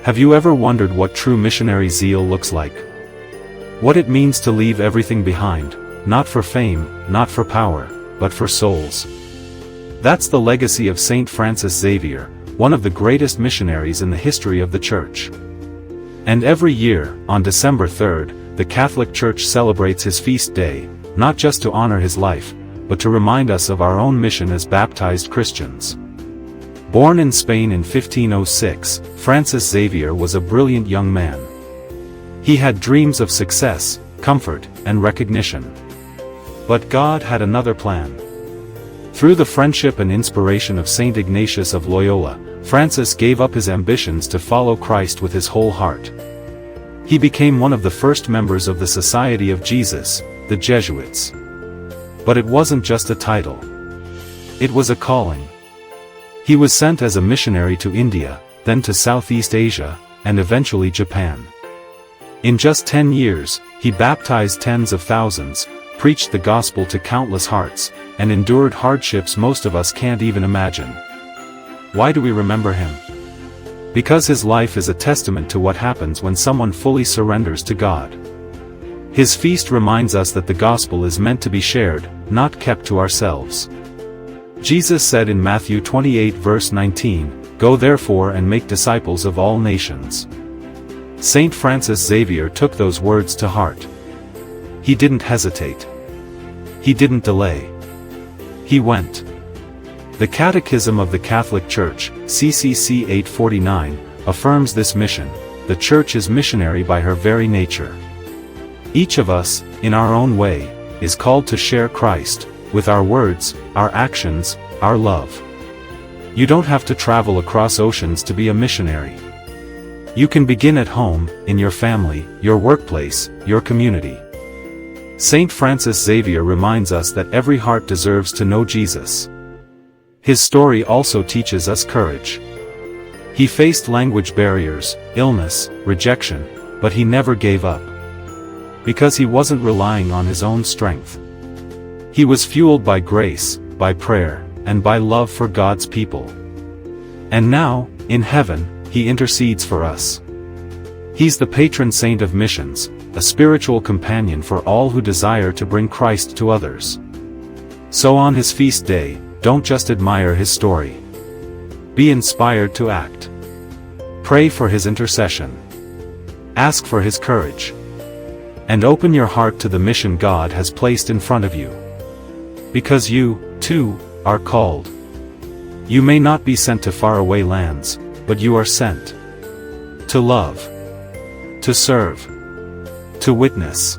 Have you ever wondered what true missionary zeal looks like? What it means to leave everything behind, not for fame, not for power, but for souls. That's the legacy of Saint Francis Xavier, one of the greatest missionaries in the history of the Church. And every year, on December 3rd, the Catholic Church celebrates his feast day, not just to honor his life, but to remind us of our own mission as baptized Christians. Born in Spain in 1506, Francis Xavier was a brilliant young man. He had dreams of success, comfort, and recognition. But God had another plan. Through the friendship and inspiration of Saint Ignatius of Loyola, Francis gave up his ambitions to follow Christ with his whole heart. He became one of the first members of the Society of Jesus, the Jesuits. But it wasn't just a title. It was a calling. He was sent as a missionary to India, then to Southeast Asia, and eventually Japan. In just 10 years, he baptized tens of thousands, preached the gospel to countless hearts, and endured hardships most of us can't even imagine. Why do we remember him? Because his life is a testament to what happens when someone fully surrenders to God. His feast reminds us that the gospel is meant to be shared, not kept to ourselves. Jesus said in Matthew 28 verse 19, "Go therefore and make disciples of all nations." Saint Francis Xavier took those words to heart. He didn't hesitate. He didn't delay. He went. The Catechism of the Catholic Church, CCC 849, affirms this mission. The Church is missionary by her very nature. Each of us, in our own way, is called to share Christ, with our words, our actions, our love. You don't have to travel across oceans to be a missionary. You can begin at home, in your family, your workplace, your community. Saint Francis Xavier reminds us that every heart deserves to know Jesus. His story also teaches us courage. He faced language barriers, illness, rejection, but he never gave up. Because he wasn't relying on his own strength. He was fueled by grace, by prayer, and by love for God's people. And now, in heaven, he intercedes for us. He's the patron saint of missions, a spiritual companion for all who desire to bring Christ to others. So on his feast day, don't just admire his story. Be inspired to act. Pray for his intercession. Ask for his courage. And open your heart to the mission God has placed in front of you. Because you, too, are called. You may not be sent to faraway lands, but you are sent. To love. To serve. To witness.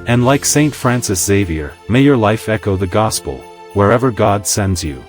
And like Saint Francis Xavier, may your life echo the gospel, wherever God sends you.